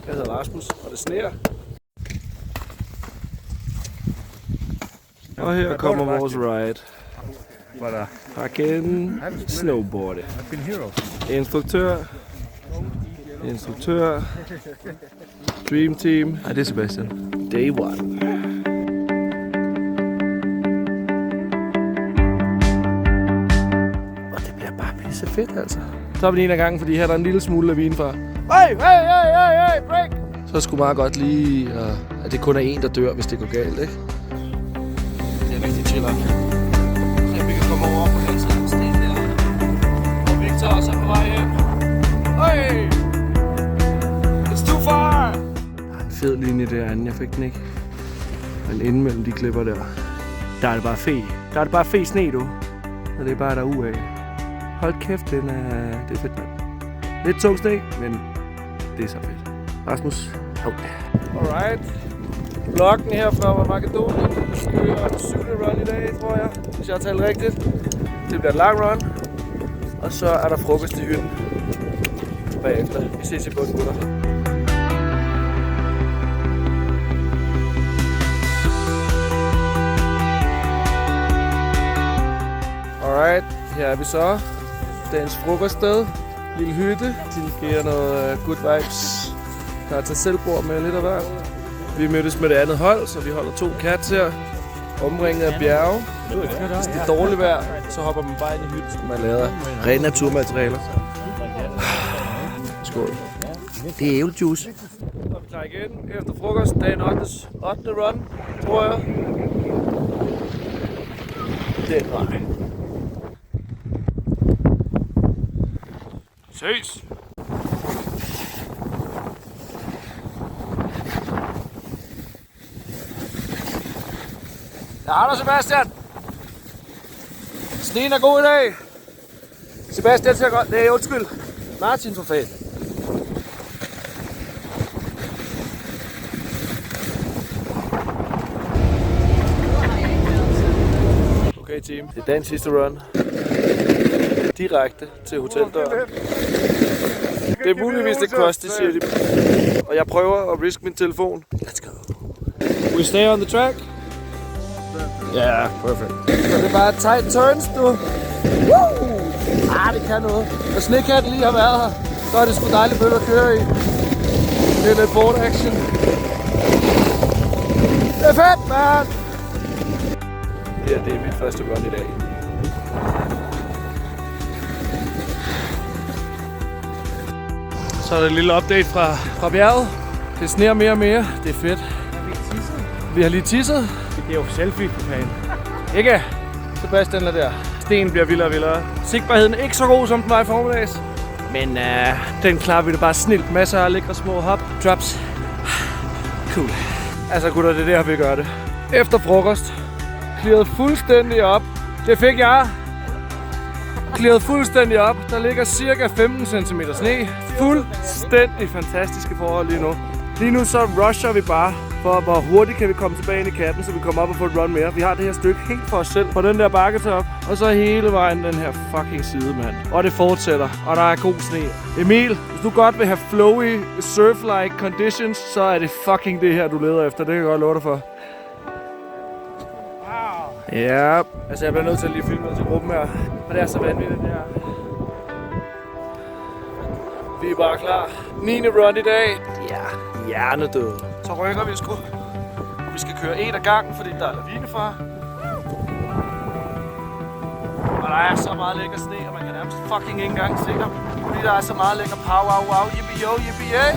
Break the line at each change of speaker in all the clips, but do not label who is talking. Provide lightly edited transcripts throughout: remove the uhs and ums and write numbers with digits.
Jeg hedder Rasmus, og det sneer. Og her kommer vores ride. Hakken snowboarde. Instruktør. Dream Team.
Nej, det er Sebastian.
Day one. Og det bliver bare pisse fedt, altså. Så er vi en af gangen, fordi her er der en lille smule lavinefar. Hey, break! Så er det sgu meget godt lige, at det kun er en, der dør, hvis det går galt, ikke? Det er rigtig chilleren. Så vi kan komme over på den side af sten der. Og Victor også er på vej hjem. Hey! It's too far! Der er en fed linje derinde, jeg fik den ikke. Men inden mellem de klipper der, der er det bare fe. Der er det bare fe sne, du. Og det er bare derudad. Hold kæft, det er fedt, mand. Lidt tung sne, men det er så fedt. Rasmus, hold da. Alright. Vloggen her fra Makedonien. Vi skal køre 7. run i dag, tror jeg. Hvis jeg har talt rigtigt. Det bliver et lang run. Og så er der frokost i hytten bagefter. Vi ses i bunden, gutter. Alright, her er vi så. Dagens frokoststed. Lille hytte. De giver noget good vibes. Der er til selvbord med lidt af hver. Vi mødtes med det andet hold, så vi holder 2 cats her. Omringet af bjerge. Hvis det er dårligt vejr, så hopper man bare ind i hytten, som man laver rene naturmaterialer. Skål. Det er æblejuice. Så er vi klar igen efter frokost. Dagen 8. run, tror jeg. Den vej. Ses! Jeg har dig, Sebastian! Sneen er god i dag! Sebastian ser godt. Nej, undskyld. Martin for fanden. Okay, team. Det er dagens sidste run. Direkte til hoteldøren. Det er muligvis det koste, siger de. Og jeg prøver at riske min telefon. Let's go. We stay on the track. Yeah, perfect. Så det er bare tight turns, du. Woo! Det kan noget. Når snekatten lige har været her, så er det sgu dejligt bødt at køre i. Det er lidt board action. Det er fedt, man! Ja, det er mit første run i dag. Så er der et lille update fra bjerget. Det sneer mere og mere. Det er fedt. Vi har lige tisset. Det er jo selfie på planen. Ikke? Sebastian er der. Stenen bliver vildere og vildere. Sigtbarheden er ikke så god, som den var i formiddags. Men den klarer vi det bare snilt. Masser af lækre små hop. Drops. Cool. Altså gutter, det er der, vi gør det. Efter frokost. Clearet fuldstændig op. Det fik jeg. Clearet fuldstændig op. Der ligger cirka 15 cm sne. Fuldstændig fantastiske forhold lige nu. Lige nu så rusher vi bare for, hvor hurtigt kan vi komme tilbage ind i katten, så vi kommer op og få et run mere. Vi har det her stykke helt for os selv på den der bakketop. Og så hele vejen den her fucking side, mand. Og det fortsætter, og der er god sne. Emil, hvis du godt vil have flowy, surf-like conditions, så er det fucking det her, du leder efter. Det kan jeg godt love dig for. Ja, altså jeg bliver nødt til at lige filme noget til gruppen her. For det er så vanvittigt, det her. Vi er bare klar. 9. run i dag. Ja, hjernedød. Så rykker vi sgu. Vi skal køre et af gangen, fordi der er lavinefar. Og der er så meget lækker sne, og man kan nærmest fucking ikke engang se dem. Fordi der er så meget lækker power, wow, yippie yo, yippie yay.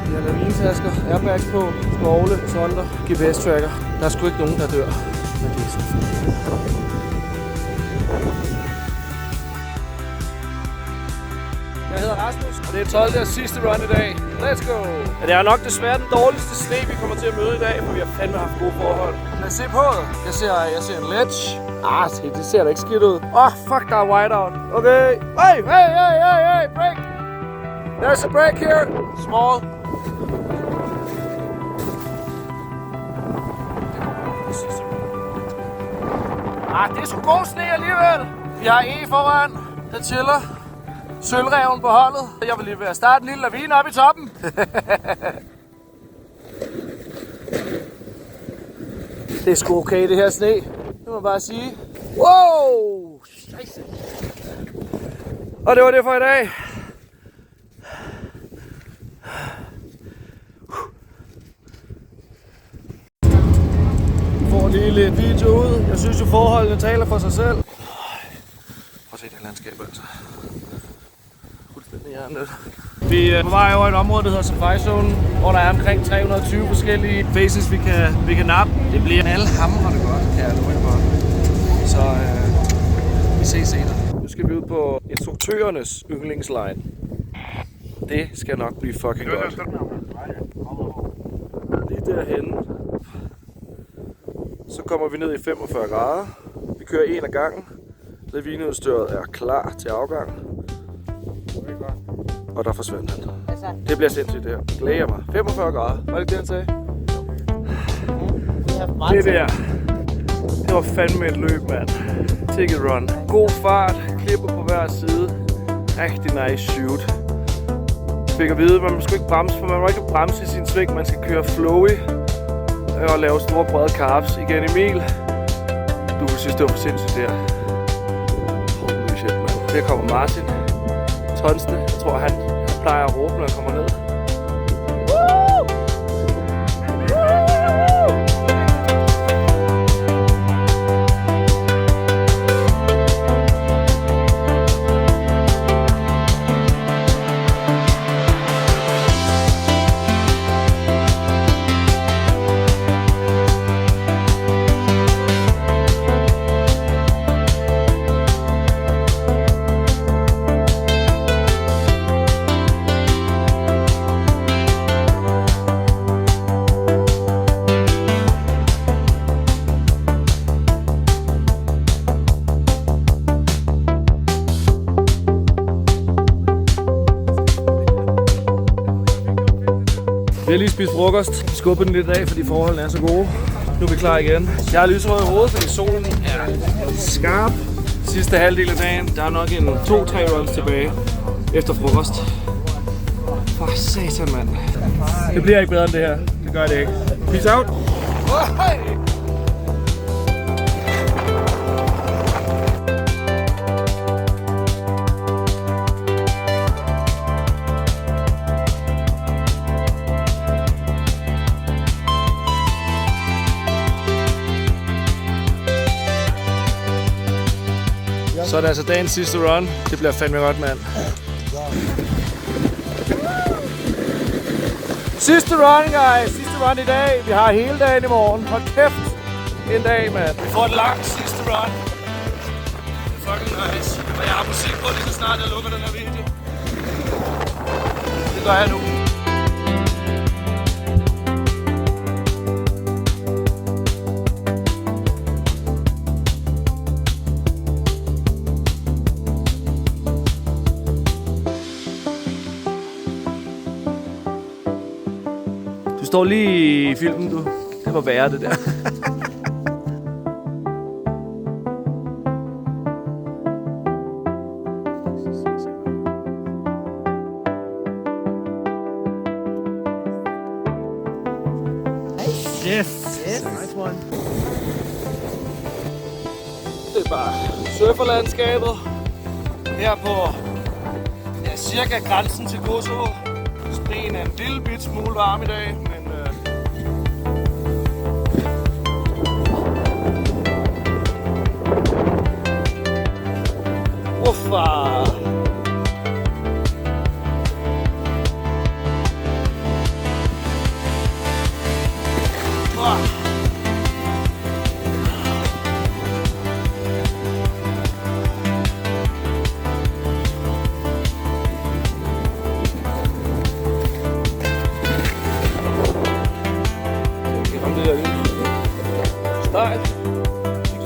Vi har lavinetasker, airbags på, skovle, sonder, GPS-tracker. Der er sgu ikke nogen, der dør. Men det er så fedt. Jeg hedder Rasmus, og det er 12. og sidste run i dag. Let's go! Ja, det er nok desværre den dårligste sne, vi kommer til at møde i dag, for vi har fandme haft gode forhold. Lad os se på det. Jeg ser en ledge. Det ser da ikke skidt ud. Fuck, der er whiteout. Okay. Hey, break! There's a break here. Small. Det er sgu god sne alligevel. Vi har E foran, der chiller. Sølvreven på holdet. Jeg vil lige ved at starte en lille lavine op i toppen. Det er sgu okay, det her sne. Det må jeg bare sige. Wow! Scheisse. Og det var det for i dag. Får lige lidt video ud. Jeg synes jo forholdene taler for sig selv. Prøv at se det landskab altså. Fuldstændig hjernet. Vi er på vej over et område, der hedder Safari Zone, hvor der er omkring 320 forskellige faces, vi kan nappe. Det bliver knaldhamrende godt, kan jeg love for. Så vi ses senere. Nu skal vi ud på instruktørernes yndlingsline. Det skal nok blive fucking godt. Lige derhenne. Så kommer vi ned i 45 grader. Vi kører en af gangen. Lavineudstyret er klar til afgang. Og der forsvandt han. Det bliver sindssygt det her. Glæder mig. 45 grader. Var det det, han sagde? Det der. Det var fandme et løb, mand. Take it run. God fart. Klipper på hver side. Rigtig nice shoot. Fik at vide, at man skal ikke bremse, for man må ikke bremse i sin sving. Man skal køre flowy og lave store brede carbs. Igen Emil. Du vil synes, det var for sindssygt der. Holy shit, mand. Der kommer Martin Tonste. Jeg tror, han plejer at råbe, når han kommer ned. Vi har lige spist frokost, skubbet den lidt af, fordi forholdene er så gode. Nu er vi klar igen. Jeg har lyserød i hovedet, fordi solen er skarp. Sidste halvdel af dagen, der er nok en 2-3 runs tilbage efter frokost. For satan, mand. Det bliver ikke bedre end det her. Det gør det ikke. Peace out. Så er det altså dagens sidste run. Det bliver fandme godt, mand. Sidste run, guys. Sidste run i dag. Vi har hele dagen i morgen. Hold kæft. En dag, mand. Vi får et langt sidste run. Det er fucking nice. Og jeg har musik på lige så snart jeg lukker den her video. Det gør jeg nu. Du står lige i filmen, du. Det var værre, det der. Yes! Nice one. Det er bare surferlandskabet. Her på cirka grænsen til Kosovo. Sneen er en lille bit smule varm i dag, men uffa!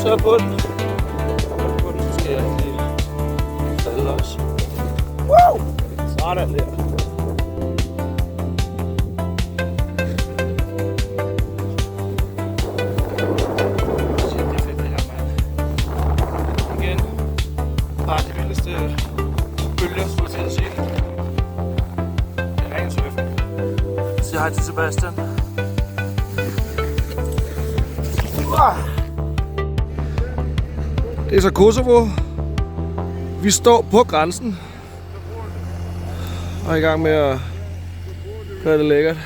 Så på den. På den skal jeg lige falde også. Wow! Sådan der. Shit, det er fedt det her, mand. Igen. masse bølger, skulle jeg til at sige. Det er rent surfing. Sig hej til Sebastian. Det er så Kosovo. Vi står på grænsen og er i gang med at gøre det lækkert.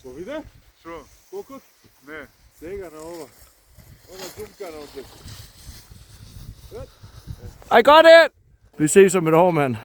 Går vi det? Så, kokot? Ne, сега на ова. Ова джумка на опет.
I got it! Vi ses om et år, mand.